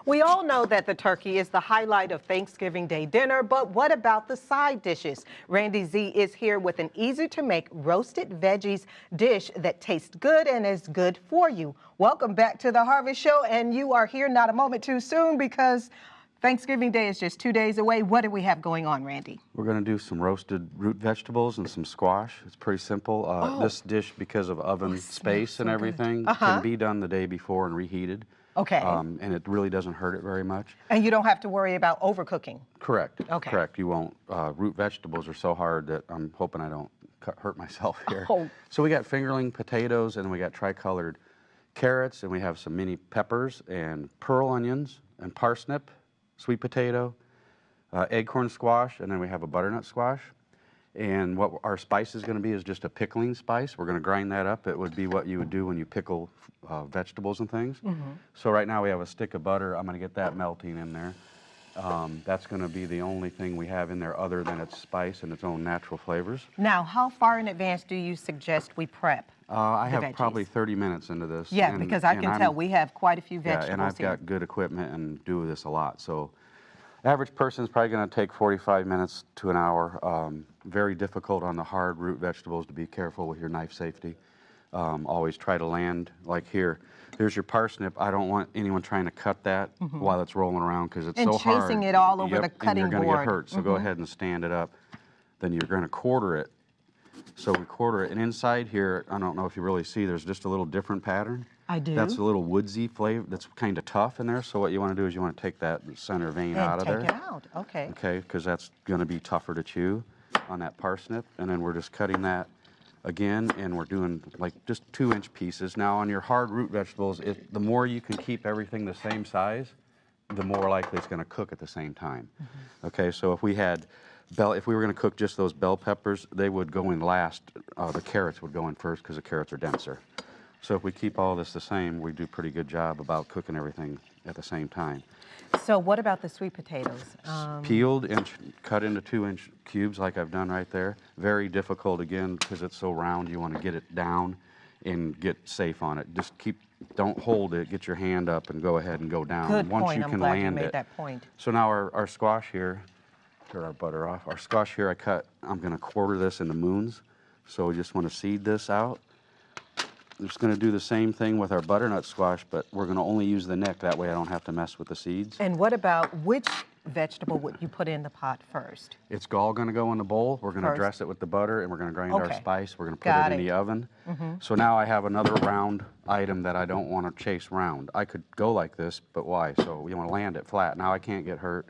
We all know that the turkey is the highlight of Thanksgiving Day dinner, but what about the side dishes? Randy Z is here with an easy-to-make roasted veggies dish that tastes good and is good for you. Welcome back to the Harvest Show, and you are here not a moment too soon because Thanksgiving Day is just 2 days away. What do we have going on, Randy? We're going to do some roasted root vegetables and some squash. It's pretty simple. This dish, because of oven space and everything, can be done the day before and reheated. Okay. And it really doesn't hurt it very much. And you don't have to worry about overcooking. Correct. Okay. Correct. You won't. Root vegetables are so hard that I'm hoping I don't hurt myself here. Oh. So we got fingerling potatoes, and we got tricolored carrots, and we have some mini peppers and pearl onions and parsnip, sweet potato, acorn squash, and then we have a butternut squash. And what our spice is going to be is just a pickling spice. We're going to grind that up. It would be what you would do when you pickle vegetables and things. So right now we have a stick of butter. I'm going to get that melting in there. That's going to be the only thing we have in there other than its spice and its own natural flavors. Now, how far in advance do you suggest we prep? I have probably 30 minutes into this. Yeah, because I can tell we have quite a few vegetables and I've here. got good equipment and do this a lot. So average person is probably going to take 45 minutes to an hour. Very difficult on the hard root vegetables to be careful with your knife safety. Always try to land, like here. There's your parsnip. I don't want anyone trying to cut that while it's rolling around because it's so hard. And chasing it all over the cutting board. And you're going to get hurt, so go ahead and stand it up. Then you're going to quarter it. So we quarter it, and inside here, I don't know if you really see, there's just a little different pattern. I do. That's a little woodsy flavor that's kind of tough in there, so what you want to do is you want to take that center vein out of there. Take it out, okay. Okay, because that's going to be tougher to chew on that parsnip, and then we're just cutting that again, and we're doing like just 2-inch pieces. Now on your hard root vegetables, the more you can keep everything the same size, the more likely it's going to cook at the same time. Okay, so if we were going to cook just those bell peppers, they would go in last. The carrots would go in first because the carrots are denser. So if we keep all this the same, we do a pretty good job about cooking everything at the same time. So what about the sweet potatoes? Peeled and cut into 2-inch cubes like I've done right there. Very difficult again because it's so round. You want to get it down and get safe on it. Just don't hold it. Get your hand up and go ahead and go down. Good Once point. you I'm can glad land you made it. that point. So now our squash here. Turn our butter off. Our squash here I'm going to quarter this into moons. So we just want to seed this out. I'm just going to do the same thing with our butternut squash, but we're going to only use the neck. That way I don't have to mess with the seeds. And what about which vegetable would you put in the pot first? It's all going to go in the bowl. We're going to dress it with the butter, and we're going to grind our spice. We're going to put it in the oven. So now I have another round item that I don't want to chase round. I could go like this, but why? So we want to land it flat. Now I can't get hurt.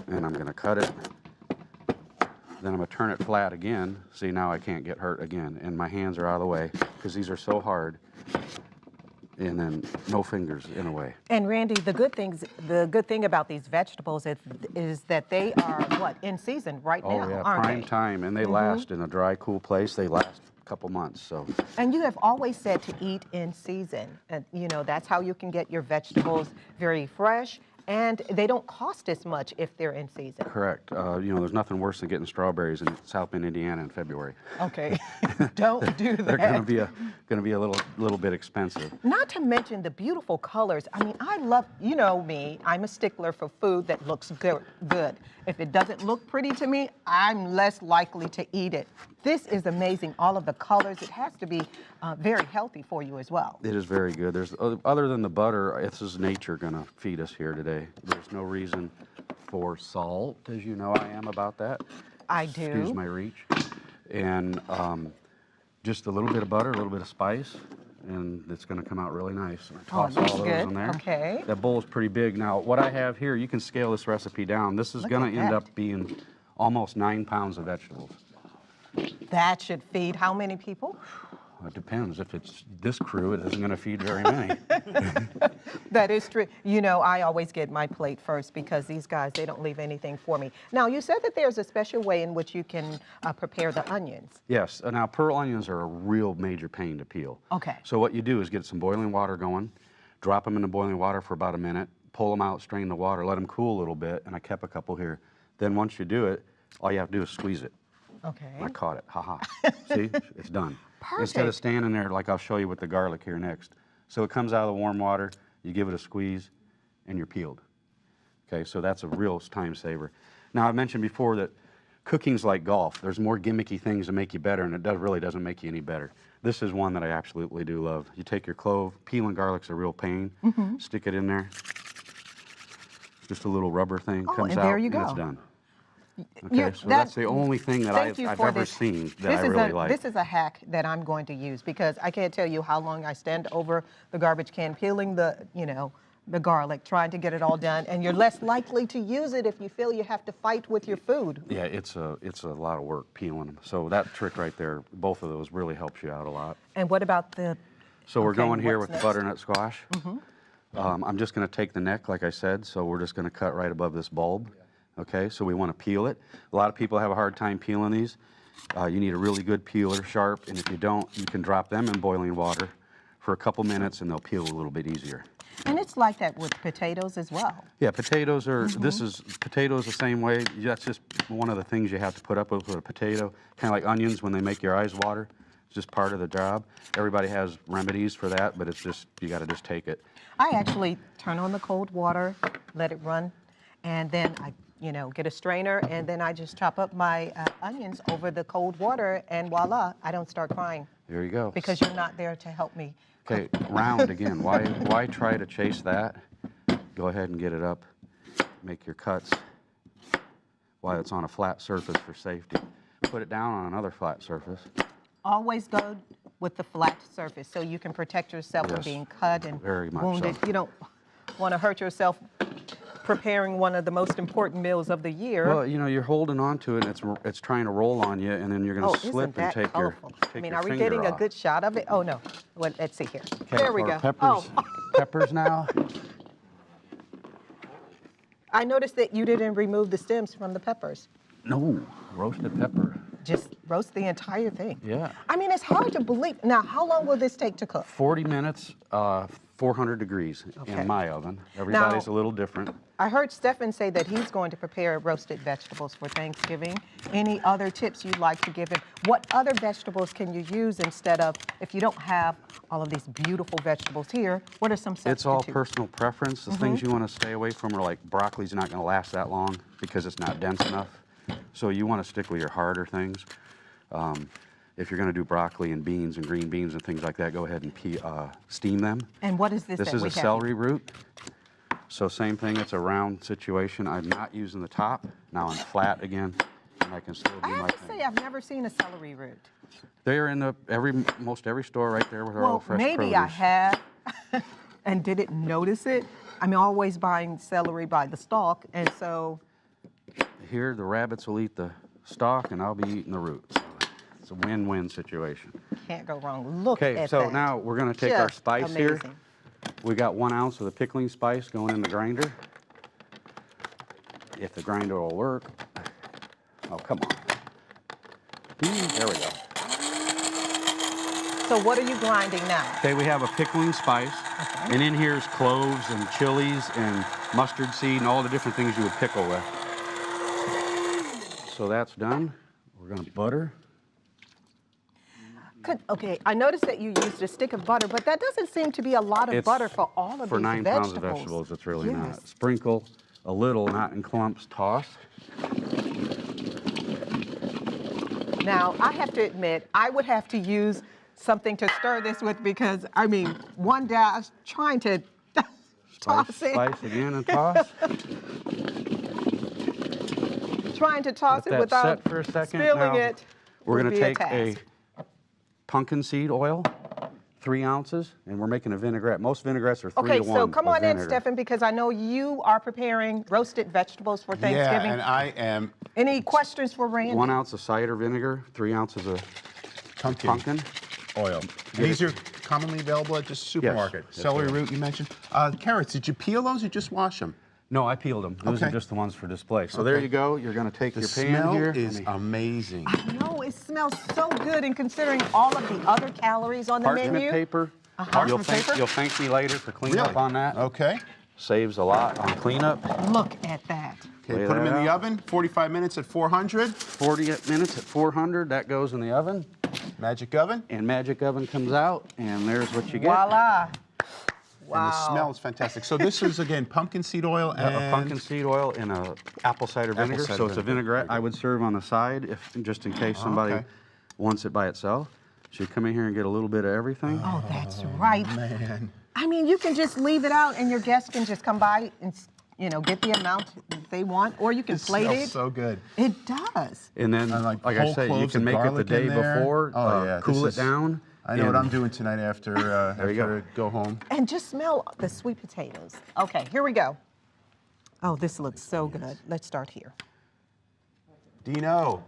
And I'm going to cut it. Then I'm going to turn it flat again. See, now I can't get hurt again. And my hands are out of the way because these are so hard. And then no fingers in a way. And Randy, the good thing about these vegetables is that they are in season right now, aren't prime they? time, and they last in a dry, cool place. They last a couple months. So. And you have always said to eat in season, and that's how you can get your vegetables very fresh. And they don't cost as much if they're in season. Correct. There's nothing worse than getting strawberries in South Bend, Indiana in February. Okay, don't do that. They're going to be a little bit expensive. Not to mention the beautiful colors. I mean, I love, me, I'm a stickler for food that looks good. If it doesn't look pretty to me, I'm less likely to eat it. This is amazing, all of the colors. It has to be very healthy for you as well. It is very good. There's other than the butter, this is nature going to feed us here today. There's no reason for salt, as you know I am about that. I do. Excuse my reach. And just a little bit of butter, a little bit of spice, and it's going to come out really nice. Toss all those in there. Okay. That bowl is pretty big. Now, what I have here, you can scale this recipe down. This is going to end up being almost 9 pounds of vegetables. That should feed how many people? It depends. If it's this crew, it isn't going to feed very many. That is true. I always get my plate first because these guys, they don't leave anything for me. Now, you said that there's a special way in which you can prepare the onions. Yes. Now, pearl onions are a real major pain to peel. Okay. So what you do is get some boiling water going, drop them in the boiling water for about a minute, pull them out, strain the water, let them cool a little bit, and I kept a couple here. Then once you do it, all you have to do is squeeze it. Okay. I caught it. Ha-ha. See? It's done. Perfect. Instead of standing there, like I'll show you with the garlic here next. So it comes out of the warm water, you give it a squeeze, and you're peeled. Okay, so that's a real time saver. Now, I mentioned before that cooking's like golf. There's more gimmicky things that make you better, and it really doesn't make you any better. This is one that I absolutely do love. You take your clove, peeling garlic's a real pain. Stick it in there. Just a little rubber thing comes and out, there you and go. it's done. Okay, so that's the only thing that I've ever seen that I really like. This is a hack that I'm going to use because I can't tell you how long I stand over the garbage can peeling the, the garlic, trying to get it all done, and you're less likely to use it if you feel you have to fight with your food. Yeah, it's a lot of work peeling them. So that trick right there, both of those really helps you out a lot. And what about the... So we're going here with next? the butternut squash. I'm just going to take the neck, like I said, so we're just going to cut right above this bulb. Okay, so we want to peel it. A lot of people have a hard time peeling these. You need a really good peeler, sharp, and if you don't, you can drop them in boiling water for a couple minutes and they'll peel a little bit easier. And it's like that with potatoes as well. Yeah, potatoes are, potatoes the same way. That's just one of the things you have to put up with a potato. Kind of like onions when they make your eyes water. It's just part of the job. Everybody has remedies for that, but it's just, you got to just take it. I actually turn on the cold water, let it run, and then I get a strainer, and then I just chop up my onions over the cold water, and voila, I don't start crying. There you go. Because you're not there to help me. Okay, round again. Why try to chase that? Go ahead and get it up. Make your cuts while it's on a flat surface for safety. Put it down on another flat surface. Always go with the flat surface so you can protect yourself from being cut and wounded. So. You don't want to hurt yourself preparing one of the most important meals of the year. Well, you're holding on to it, and it's trying to roll on you, and then you're going to slip and take your finger are we getting off. a good shot of it? Oh, no. Well, let's see here. Okay, there we go. Peppers, peppers now. I noticed that you didn't remove the stems from the peppers. No, roasted pepper. Just roast the entire thing. Yeah. I mean, it's hard to believe. Now, how long will this take to cook? 40 minutes, 400 degrees in my oven. Everybody's a little different. I heard Stefan say that he's going to prepare roasted vegetables for Thanksgiving. Any other tips you'd like to give him? What other vegetables can you use instead of, if you don't have all of these beautiful vegetables here, what are some substitutes? It's all personal preference. The things you want to stay away from are like broccoli's not going to last that long because it's not dense enough. So you want to stick with your harder things. If you're going to do broccoli and beans and green beans and things like that, go ahead and steam them. And what is this? This is a celery root. So same thing, it's a round situation. I'm not using the top. Now I'm flat again, and I can still do my thing. I have to say, I've never seen a celery root. They're in most every store right there with our fresh produce. Maybe I have and didn't notice it. I'm always buying celery by the stalk, and so... Here, the rabbits will eat the stalk, and I'll be eating the root. So it's a win-win situation. Can't go wrong. Look at that. Okay, so now we're going to take our spice here. We got 1 ounce of the pickling spice going in the grinder. If the grinder will work. Oh, come on. There we go. So what are you grinding now? Okay, we have a pickling spice. And in here is cloves and chilies and mustard seed and all the different things you would pickle with. So that's done. We're going to butter. Okay, I noticed that you used a stick of butter, but that doesn't seem to be a lot of butter for all of these vegetables. For 9 pounds of vegetables, it's really not. Sprinkle a little, not in clumps, toss. Now, I have to admit, I would have to use something to stir this with because, I mean, one day I was trying to toss it. Spice again and toss. Trying to toss it without set for a second. spilling it. We're going to take a pumpkin seed oil, 3 ounces, and we're making a vinaigrette. Most vinaigrettes are 3 to 1. Okay, so come on in, Stefan, because I know you are preparing roasted vegetables for Thanksgiving. Yeah, and I am. Any questions for Randy? 1 ounce of cider vinegar, 3 ounces of pumpkin oil. And these are commonly available at the supermarket. Yes, Celery root, you mentioned. Carrots, did you peel those or just wash them? No, I peeled them. Those are just the ones for display. So there you go. You're going to take your pan here. The smell is amazing. I know, it smells so good, and considering all of the other calories on the menu. Parchment paper. Parchment paper? You'll thank me later for cleanup on that. Okay. Saves a lot on cleanup. Look at that. Okay, put them in the oven, 45 minutes at 400. 40 minutes at 400, that goes in the oven. Magic oven. And magic oven comes out, and there's what you get. Voila. And the Wow. smell is fantastic. So this is, again, pumpkin seed oil and... A pumpkin seed oil and a apple cider vinegar. cider So it's a vinegar. vinaigrette I would serve on the side, if just in case somebody okay. wants it by itself. So you come in here and get a little bit of everything. Oh, that's right. Man. I mean, you can just leave it out and your guests can just come by and, you know, get the amount they want, or you can plate Smells it. so good. It does. And then, And like I whole say, you cloves can of make it the garlic day in there. before, Oh, yeah, cool this it is- down. I know what and- I'm doing tonight after, after you go. I go home. And just smell the sweet potatoes. Okay, here we go. Oh, this looks so good. Let's start here. Dino.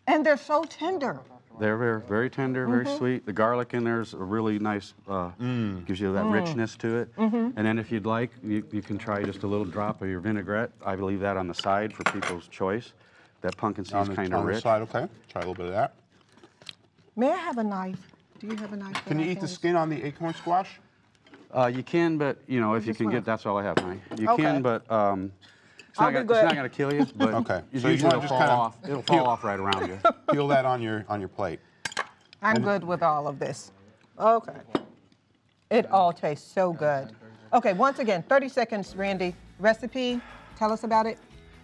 And they're so tender. They're very, very tender, very sweet. The garlic in there is a really nice, gives you that richness to it. And then if you'd like, you can try just a little drop of your vinaigrette. I leave that on the side for people's choice. That pumpkin seed is kind of On the rich. side, okay. Try a little bit of that. May I have a knife? Do you have a knife? Can you eat the skin on the acorn squash? You can, but you know, if you Just can wanna- get, that's all I have, honey. You Okay. can, but it's I'll not be gonna, good. it's not gonna kill you. But Okay. it's So you usually wanna it'll just fall kinda off. It'll fall off right around you. Peel that on your plate. I'm good with all of this. Okay. It all tastes so good. Okay, once again, 30 seconds, Randy. Recipe, tell us about it.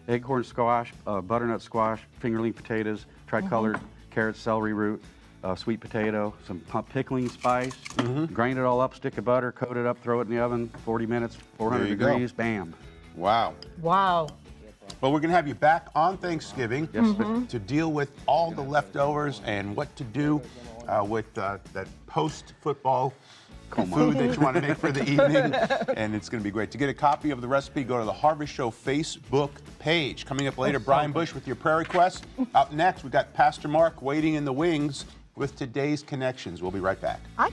Acorn squash, butternut squash, fingerling potatoes, tricolored carrots, celery root, sweet potato, some pickling spice. Grind it all up, stick of butter, coat it up, throw it in the oven, 40 minutes, 400 There you go. degrees, bam. Wow. Wow. Well, we're going to have you back on Thanksgiving Yes, to deal with all the leftovers and what to do with that post-football food that you want to make for the evening. And it's going to be great. To get a copy of the recipe, go to the Harvest Show Facebook page. Coming up later, Brian Bush with your prayer requests. Up next, we got Pastor Mark waiting in the wings with today's connections. We'll be right back. Hi.